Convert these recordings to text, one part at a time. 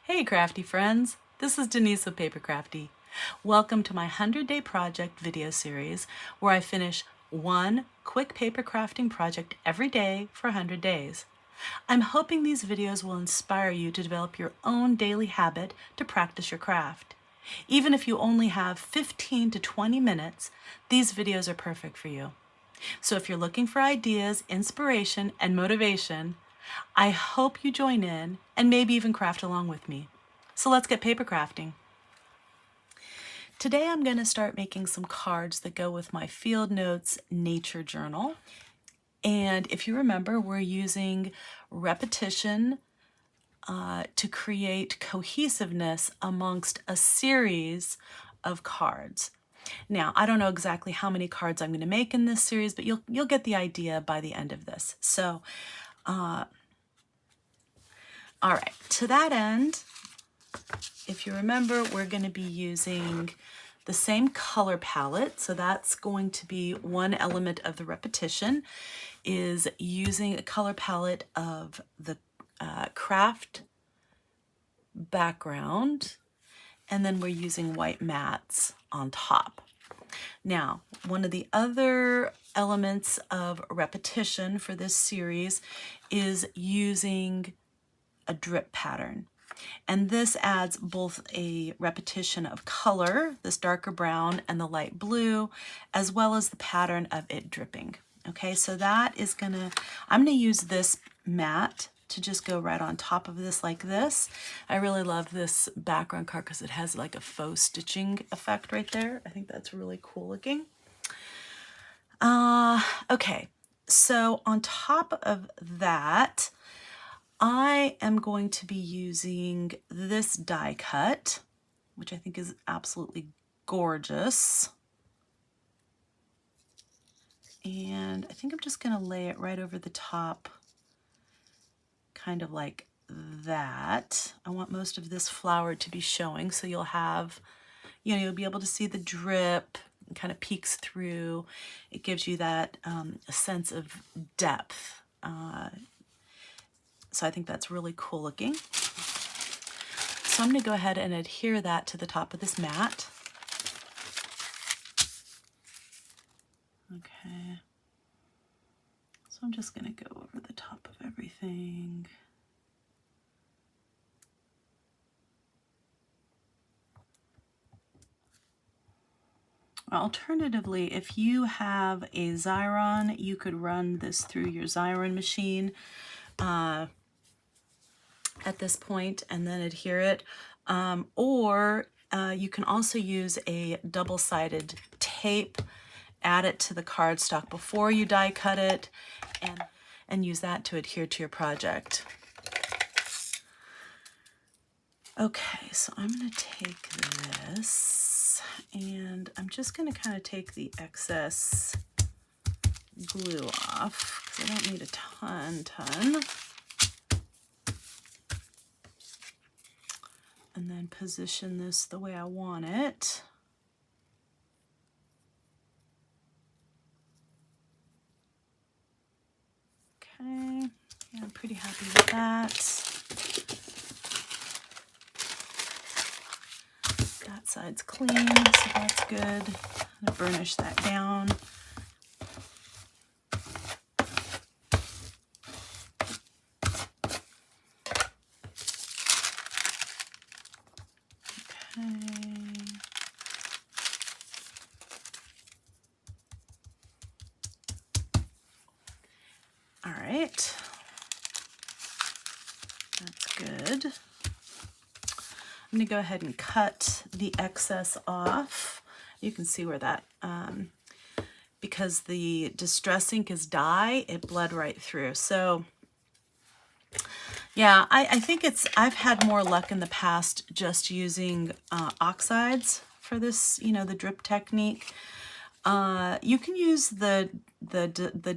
Hey crafty friends, this is Denise with PaperKraftD. Welcome to my 100-day project video series where I finish one quick paper crafting project every day for 100 days. I'm hoping these videos will inspire you to develop your own daily habit to practice your craft. Even if you only have 15 to 20 minutes, these videos are perfect for you. So if you're looking for ideas, inspiration, and motivation, I hope you join in and maybe even craft along with me. So let's get paper crafting. Today I'm going to start making some cards that go with my Field Notes nature journal. And if you remember, we're using repetition to create cohesiveness amongst a series of cards. Now, I don't know exactly how many cards I'm going to make in this series, but you'll get the idea by the end of this. So, all right, to that end, if you remember, we're going to be using the same color palette. So that's going to be one element of the repetition, is using a color palette of the craft background, and then we're using white mats on top. Now, one of the other elements of repetition for this series is using a drip pattern. And this adds both a repetition of color, this darker brown and the light blue, as well as the pattern of it dripping. Okay, so that is I'm gonna use this mat to just go right on top of this like this. I really love this background card because it has like a faux stitching effect right there. I think that's really cool looking. Okay, so on top of that, I am going to be using this die cut, which I think is absolutely gorgeous. And I think I'm just going to lay it right over the top, kind of like that. I want most of this flower to be showing, so you'll have, you'll be able to see the drip. It kind of peeks through. It gives you that a sense of depth. So I think that's really cool looking. So I'm going to go ahead and adhere that to the top of this mat. Okay. So I'm just going to go over the top of everything. Alternatively, if you have a Xyron, you could run this through your Xyron machine at this point and then adhere it. Or you can also use a double-sided tape, add it to the cardstock before you die cut it, and use that to adhere to your project. Okay, so I'm going to take this and I'm just going to kind of take the excess glue off because I don't need a ton. And then position this the way I want it. Okay, yeah, I'm pretty happy with that. That side's clean, so that's good. I'm gonna burnish that down. All right, that's good. I'm going to go ahead and cut the excess off. You can see where that, because the Distress ink is dye, it bled right through. So yeah, I think I've had more luck in the past just using oxides for this, the drip technique. You can use the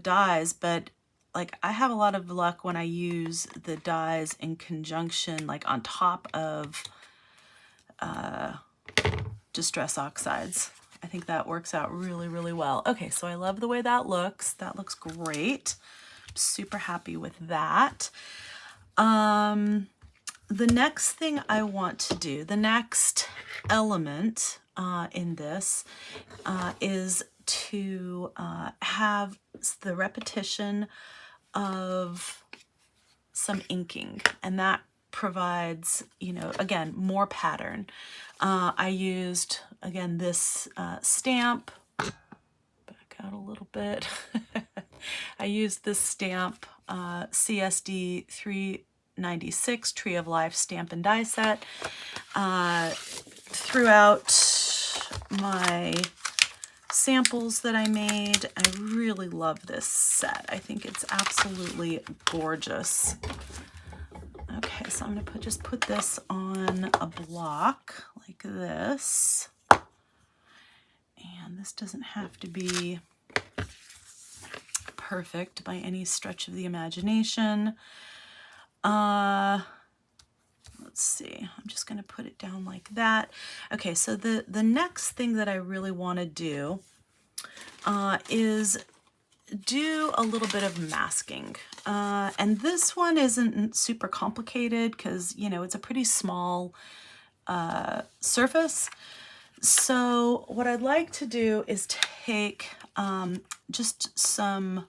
dyes, but like I have a lot of luck when I use the dyes in conjunction, like on top of Distress oxides. I think that works out really, really well. Okay, so I love the way that looks. That looks great. I'm super happy with that. the next thing I want to do, the next element in this is to have the repetition of some inking, and that provides, you know, again, more pattern. I used, again, this stamp. Back out a little bit. I used this stamp, CSD 396 Tree of Life stamp and die set. Throughout my samples that I made, I really love this set. I think it's absolutely gorgeous. Okay, so I'm gonna just put this on a block like this. And this doesn't have to be perfect by any stretch of the imagination. Let's see, I'm just gonna put it down like that. Okay, so the next thing that I really wanna do is do a little bit of masking. And this one isn't super complicated because, you know, it's a pretty small surface. So what I'd like to do is take just some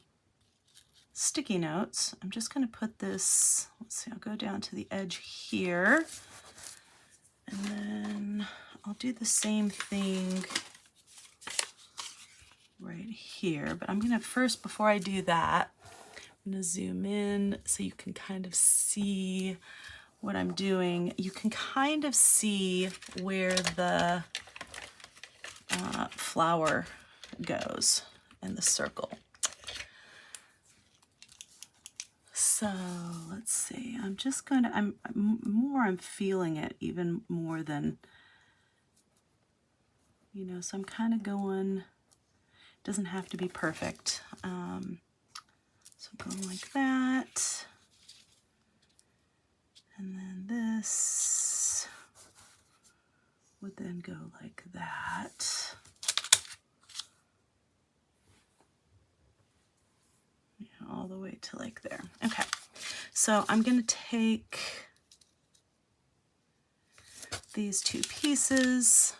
sticky notes. I'm just going to put this, let's see, I'll go down to the edge here. And then I'll do the same thing right here. But I'm going to first, before I do that, I'm going to zoom in so you can kind of see what I'm doing. You can kind of see where the flower goes in the circle. So let's see, I'm just going to, I'm feeling it even more than, you know, so I'm kind of going, it doesn't have to be perfect. So going like that. And then this would then go like that. Yeah, all the way to like there. Okay, so I'm going to take these two pieces,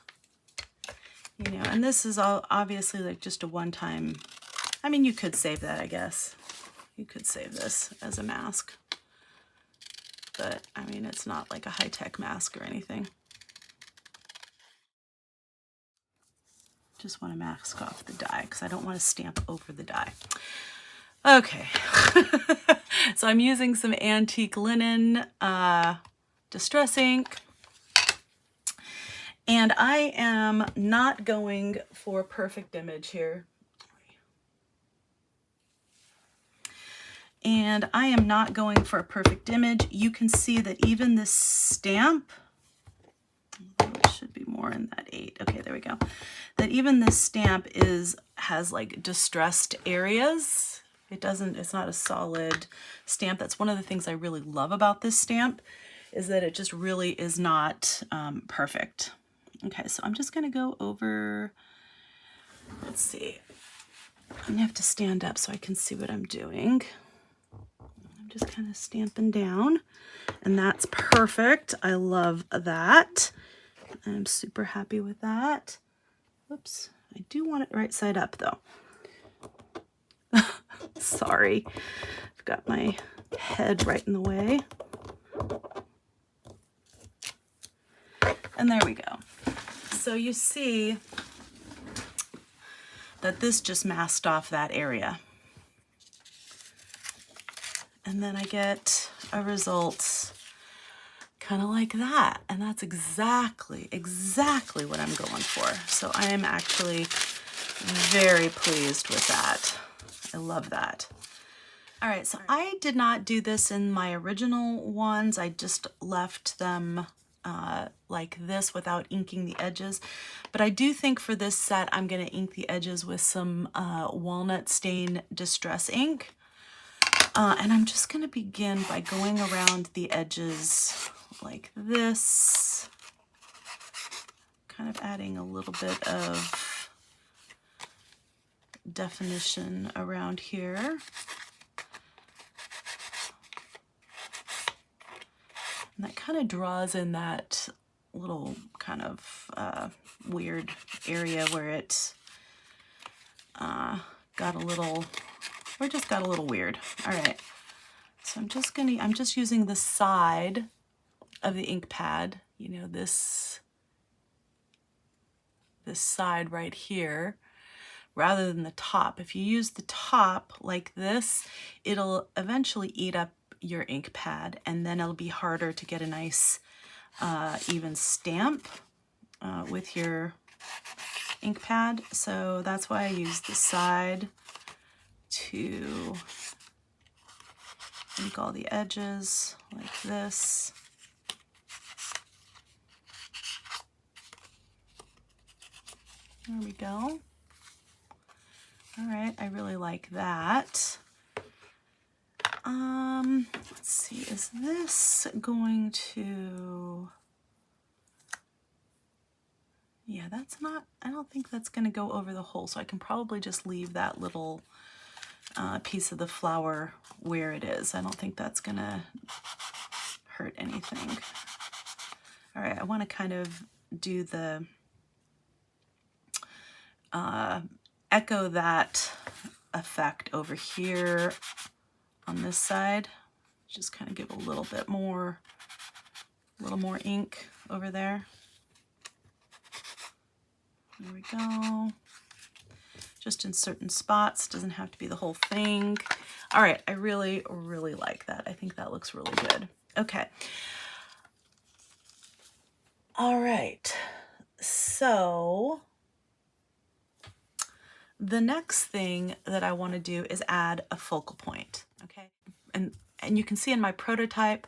you know, and this is all obviously like just a one-time, I mean, you could save that, I guess. You could save this as a mask. But I mean, it's not like a high-tech mask or anything. Just want to mask off the die because I don't want to stamp over the die. Okay, so I'm using some antique linen distress ink, and I am not going for a perfect image here. And I am not going for a perfect image. You can see that even this stamp, it should be more in that 8. Okay, there we go. That even this stamp has like distressed areas. It's not a solid stamp. That's one of the things I really love about this stamp, is that it just really is not perfect. Okay, so I'm just gonna go over, let's see. I'm gonna have to stand up so I can see what I'm doing. Just kind of stamping down, and that's perfect. I love that. I'm super happy with that. Oops, I do want it right side up though. Sorry, I've got my head right in the way. And there we go. So you see that this just masked off that area. And then I get a result kind of like that. And that's exactly what I'm going for. So I am actually very pleased with that. I love that. All right, so I did not do this in my original ones. I just left them like this without inking the edges. But I do think for this set, I'm gonna ink the edges with some walnut stain distress ink. And I'm just going to begin by going around the edges like this, kind of adding a little bit of definition around here. And that kind of draws in that little kind of weird area where it got a little, or just got a little weird. All right, so I'm just using the side of the ink pad, you know, this side right here, rather than the top. If you use the top like this, it'll eventually eat up your ink pad, and then it'll be harder to get a nice even stamp with your ink pad. So that's why I use the side to ink all the edges like this. There we go. All right, I really like that. Let's see, is this going to, yeah, that's not, I don't think that's going to go over the hole, so I can probably just leave that little piece of the flower where it is. I don't think that's going to hurt anything. All right, I want to kind of do the echo that effect over here on this side. Just kind of give a little bit more, ink over there. There we go. Just in certain spots, doesn't have to be the whole thing. All right, I really, really like that. I think that looks really good. Okay. All right, so the next thing that I want to do is add a focal point, okay? And you can see in my prototype,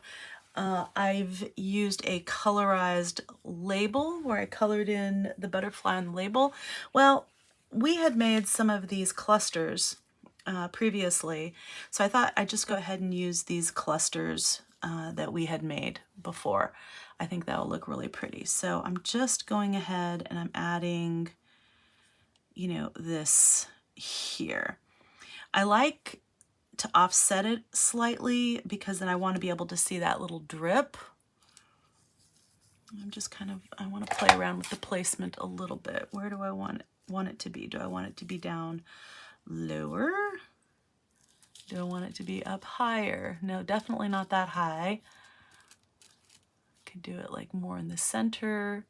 I've used a colorized label where I colored in the butterfly on the label. Well, we had made some of these clusters previously, so I thought I'd just go ahead and use these clusters that we had made before. I think that will look really pretty. So I'm just going ahead and I'm adding, you know, this here. I like to offset it slightly because then I want to be able to see that little drip. I'm just kind of, I want to play around with the placement a little bit. Where do I want it to be? Do I want it to be down lower? Do I want it to be up higher? No, definitely not that high. I could do it like more in the center,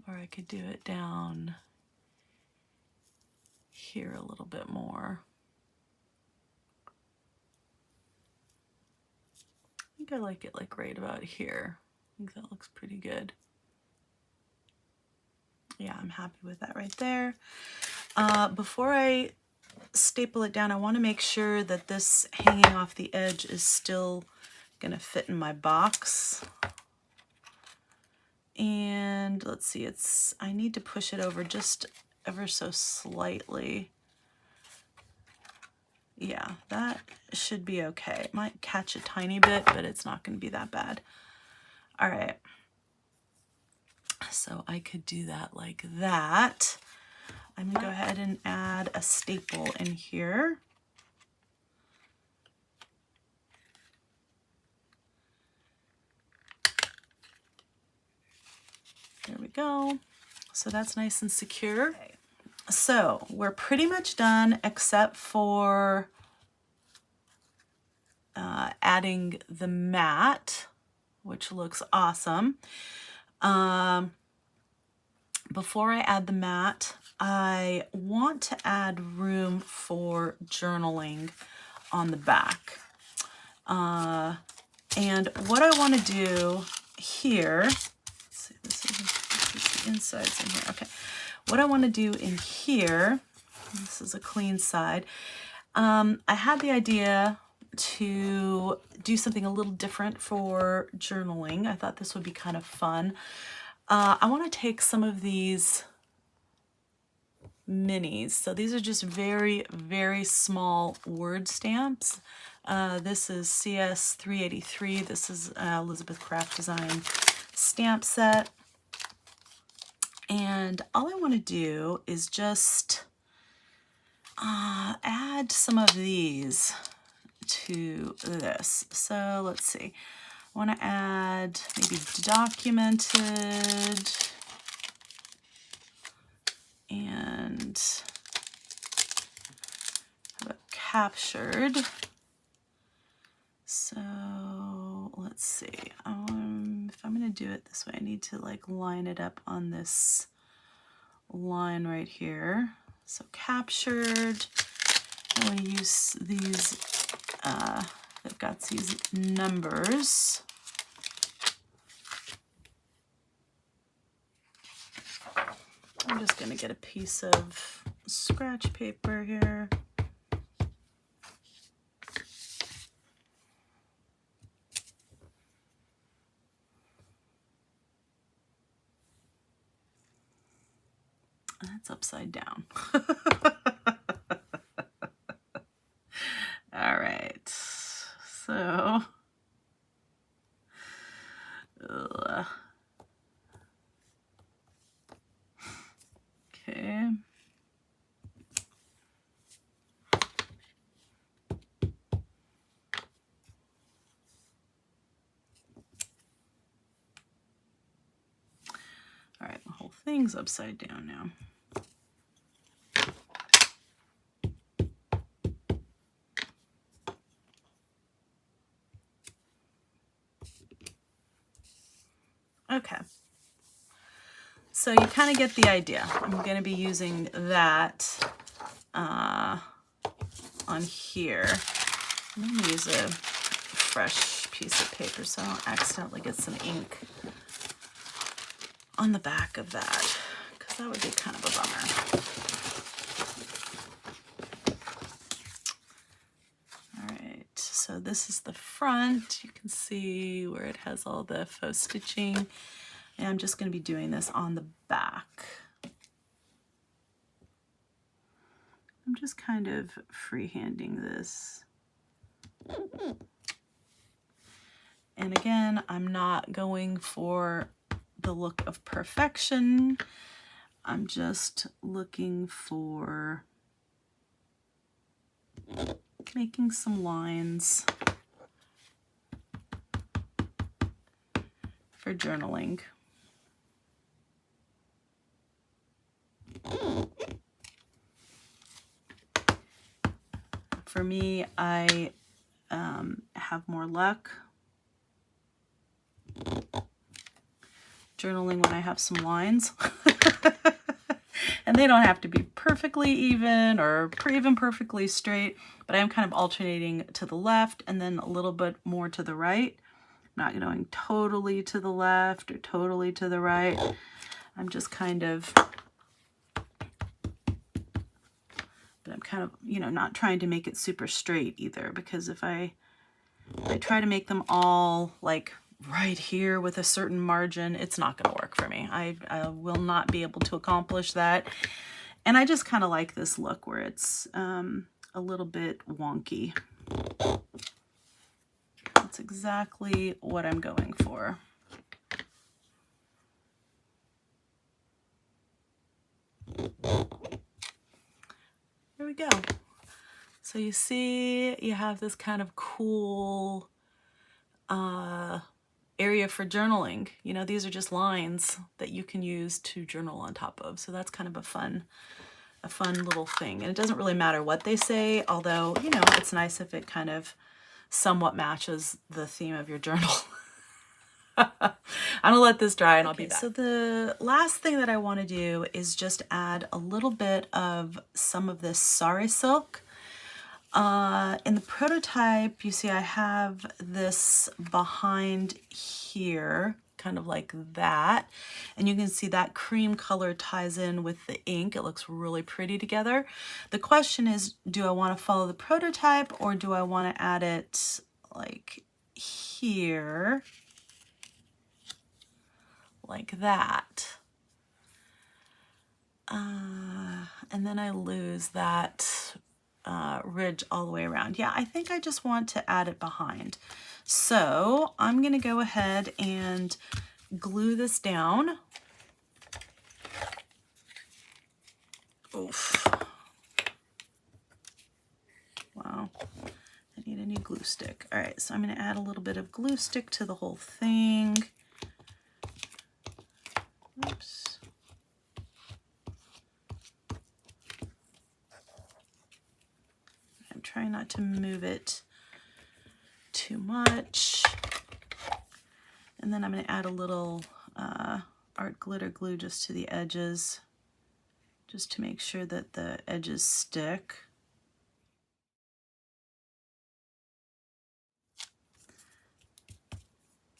or I could do it down here a little bit more. I think I like it like right about here. I think that looks pretty good. Yeah, I'm happy with that right there. Before I staple it down, I want to make sure that this hanging off the edge is still going to fit in my box. And let's see, I need to push it over just ever so slightly. Yeah, that should be okay. It might catch a tiny bit, but it's not going to be that bad. All right. So I could do that like that. I'm going to go ahead and add a staple in here. There we go. So that's nice and secure. Okay. So we're pretty much done except for adding the mat, which looks awesome. Before I add the mat, I want to add room for journaling on the back. And what I want to do here, let's see, this is the insides in here. Okay. What I want to do in here, this is a clean side. I had the idea to do something a little different for journaling. I thought this would be kind of fun. I want to take some of these minis. So these are just very, very small word stamps. This is CS 383. This is Elizabeth Craft Design stamp set. And all I want to do is just add some of these to this. So let's see. I want to add maybe documented and how about captured. So let's see. If I'm going to do it this way, I need to like line it up on this line right here. So captured. I want to use these. They've got these numbers. I'm just going to get a piece of scratch paper here. That's upside down. All right. So, okay. All right, the whole thing's upside down now. Okay, so you kind of get the idea. I'm going to be using that on here. I'm going to use a fresh piece of paper so I don't accidentally get some ink on the back of that, because that would be kind of a bummer. All right, so this is the front. You can see where it has all the faux stitching. And I'm just going to be doing this on the back. I'm just kind of freehanding this. And again, I'm not going for the look of perfection. I'm just looking for making some lines for journaling. For me, I have more luck journaling when I have some lines. And they don't have to be perfectly even or even perfectly straight, but I'm kind of alternating to the left and then a little bit more to the right. I'm not going totally to the left or totally to the right. I'm just kind of, but I'm kind of, you know, not trying to make it super straight either, because if I try to make them all like right here with a certain margin, it's not going to work for me. I will not be able to accomplish that. And I just kind of like this look where it's a little bit wonky. That's exactly what I'm going for. There we go. So you see, you have this kind of cool area for journaling. You know, these are just lines that you can use to journal on top of. So that's kind of a fun little thing. And it doesn't really matter what they say, although, you know, it's nice if it kind of somewhat matches the theme of your journal. I'm gonna let this dry and I'll be back. So the last thing that I want to do is just add a little bit of some of this sari silk. In the prototype, you see I have this behind here, kind of like that. And you can see that cream color ties in with the ink. It looks really pretty together. The question is, do I want to follow the prototype or do I want to add it like here, like that? And then I lose that ridge all the way around. Yeah, I think I just want to add it behind. So I'm going to go ahead and glue this down. Oof. Wow. That need a new glue stick. All right, so I'm going to add a little bit of glue stick to the whole thing. Oops. I'm trying not to move it too much. And then I'm going to add a little art glitter glue just to the edges, just to make sure that the edges stick.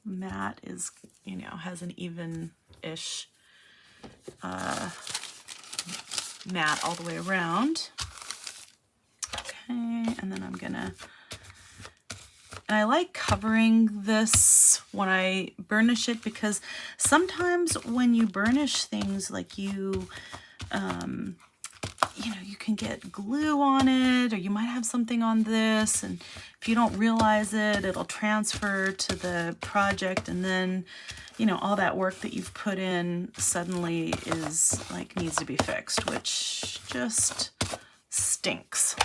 Matte is, you know, has an even-ish matte all the way around. Okay, and then I'm gonna, and I like covering this when I burnish it, because sometimes when you burnish things, like you know, you can get glue on it, or you might have something on this, and if you don't realize it, it'll transfer to the project, and then, you know, all that work that you've put in suddenly is like needs to be fixed, which just stinks.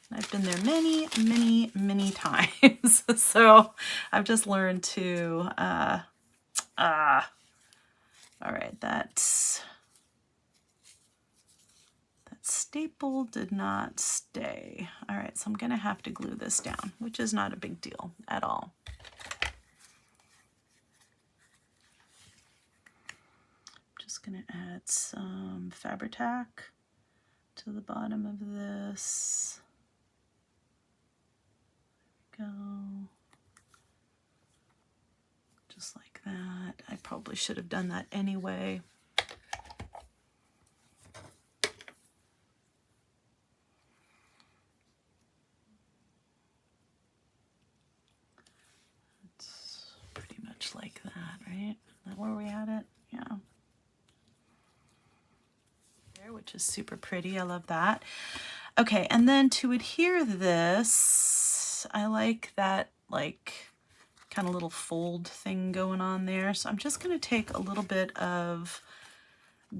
And I've been there many, many, many times. So I've just learned to, all right, that staple did not stay. All right, so I'm gonna have to glue this down, which is not a big deal at all. I'm just gonna add some Fabri-Tac to the bottom of this. There we go. Just like that. I probably should have done that anyway. Like that, right? Is that where we had it? Yeah. There, which is super pretty. I love that. Okay, and then to adhere this, I like that like kind of little fold thing going on there. So I'm just going to take a little bit of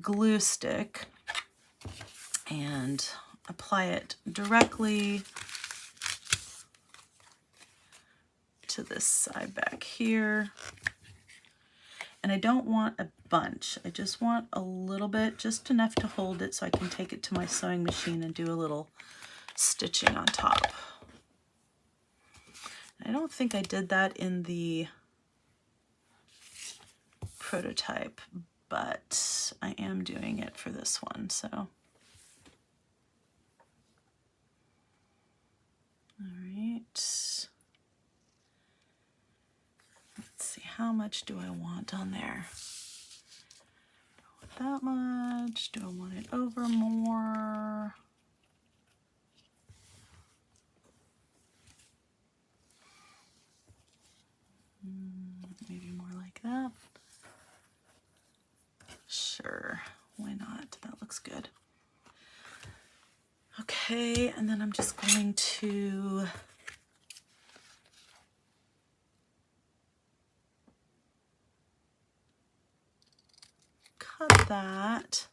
glue stick and apply it directly to this side back here. And I don't want a bunch. I just want a little bit, just enough to hold it so I can take it to my sewing machine and do a little stitching on top. I don't think I did that in the prototype, but I am doing it for this one, so. All right. Let's see, how much do I want on there? Do I want that much? Do I want it over more? Maybe more like that. Sure, why not? That looks good. Okay, and then I'm just going to cut that,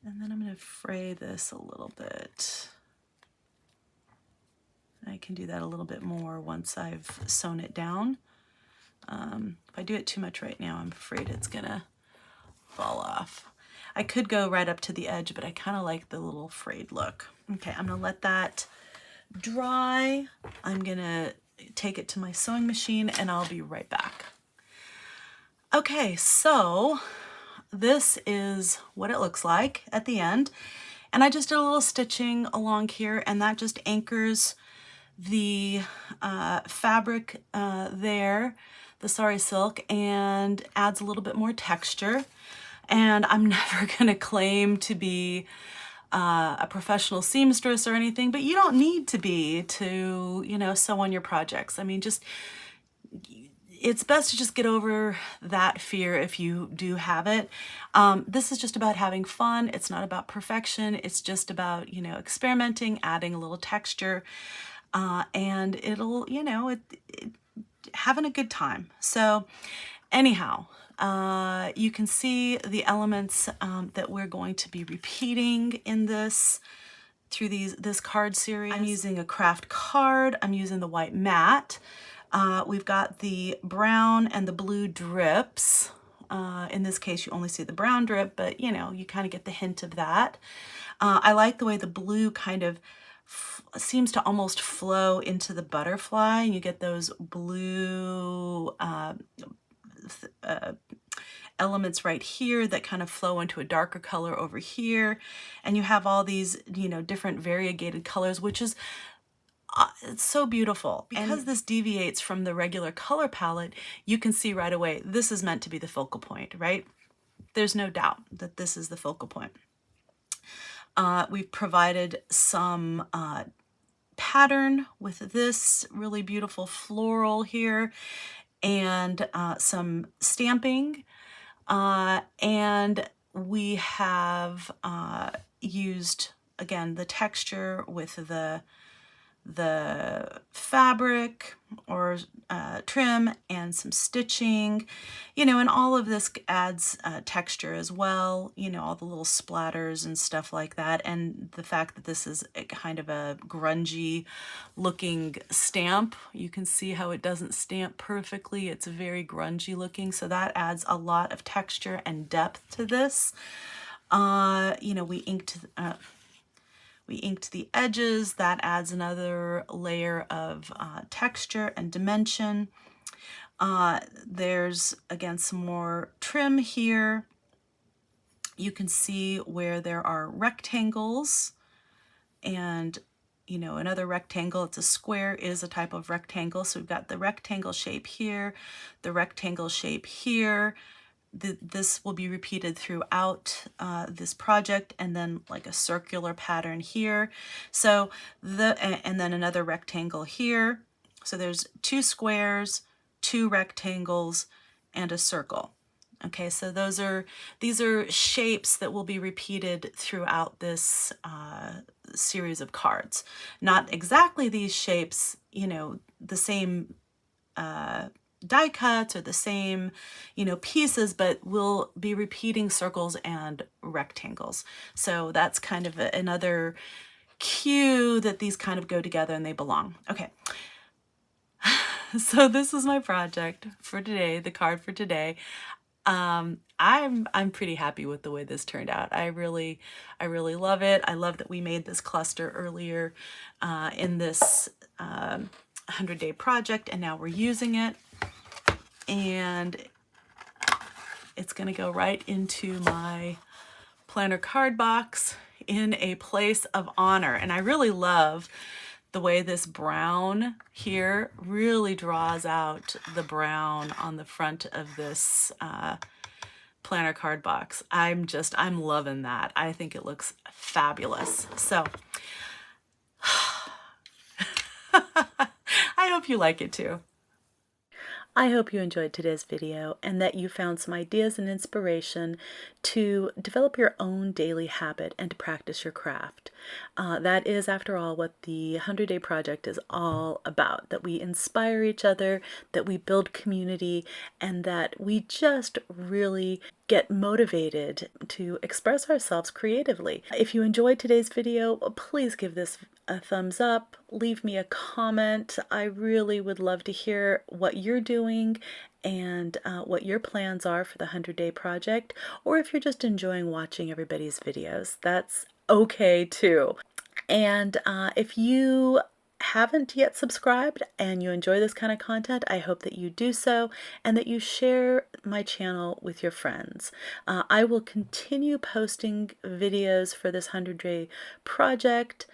and then I'm going to fray this a little bit. I can do that a little bit more once I've sewn it down. If I do it too much right now, I'm afraid it's gonna fall off. I could go right up to the edge, but I kind of like the little frayed look. Okay, I'm gonna let that dry. I'm gonna take it to my sewing machine and I'll be right back. Okay, so this is what it looks like at the end. And I just did a little stitching along here, and that just anchors the fabric there, the sari silk, and adds a little bit more texture. And I'm never gonna claim to be a professional seamstress or anything, but you don't need to be to, you know, sew on your projects. I mean, just, it's best to just get over that fear if you do have it. This is just about having fun. It's not about perfection. It's just about, you know, experimenting, adding a little texture, and it'll, you know, having a good time. So anyhow, you can see the elements that we're going to be repeating in this through this card series. I'm using a craft card. I'm using the white mat. We've got the brown and the blue drips. In this case, you only see the brown drip, but you know, you kind of get the hint of that. I like the way the blue kind of seems to almost flow into the butterfly, and you get those blue elements right here that kind of flow into a darker color over here, and you have all these, you know, different variegated colors, which is it's so beautiful. Because this deviates from the regular color palette, you can see right away this is meant to be the focal point, right? There's no doubt that this is the focal point. We've provided some pattern with this really beautiful floral here, and some stamping, and we have used, again, the texture with the fabric or trim and some stitching, you know, and all of this adds texture as well, you know, all the little splatters and stuff like that, and the fact that this is a kind of a grungy looking stamp. You can see how it doesn't stamp perfectly. It's very grungy looking, so that adds a lot of texture and depth to this. You know, we inked the edges. That adds another layer of texture and dimension. There's, again, some more trim here. You can see where there are rectangles, and, you know, another rectangle. It's a square is a type of rectangle. So we've got the rectangle shape here, the rectangle shape here. This will be repeated throughout this project, and then like a circular pattern here. So and then another rectangle here. So there's 2 squares, 2 rectangles, and a circle. Okay, so these are shapes that will be repeated throughout this series of cards. Not exactly these shapes, you know, the same die cuts or the same, you know, pieces, but we'll be repeating circles and rectangles. So that's kind of another cue that these kind of go together and they belong. Okay. So this is my project for today, the card for today. I'm pretty happy with the way this turned out. I really love it. I love that we made this cluster earlier in this 100-day project, and now we're using it. And it's going to go right into my planner card box in a place of honor. And I really love the way this brown here really draws out the brown on the front of this planner card box. I'm loving that. I think it looks fabulous. So I hope you like it too. I hope you enjoyed today's video and that you found some ideas and inspiration to develop your own daily habit and to practice your craft. That is, after all, what the 100-Day Project is all about, that we inspire each other, that we build community, and that we just really get motivated to express ourselves creatively. If you enjoyed today's video, please give this a thumbs up, leave me a comment. I really would love to hear what you're doing and what your plans are for the 100-Day Project, or if you're just enjoying watching everybody's videos, that's okay too. And if you haven't yet subscribed and you enjoy this kind of content, I hope that you do so and that you share my channel with your friends. I will continue posting videos for this 100-Day Project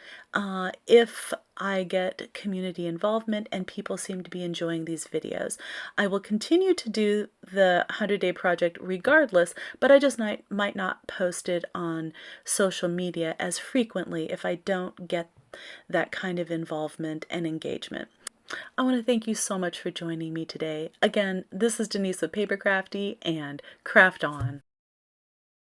if I get community involvement and people seem to be enjoying these videos. I will continue to do the 100-Day Project regardless, but I just might not post it on social media as frequently if I don't get that kind of involvement and engagement. I want to thank you so much for joining me today. Again, this is Denise with PaperKraftD, and craft on.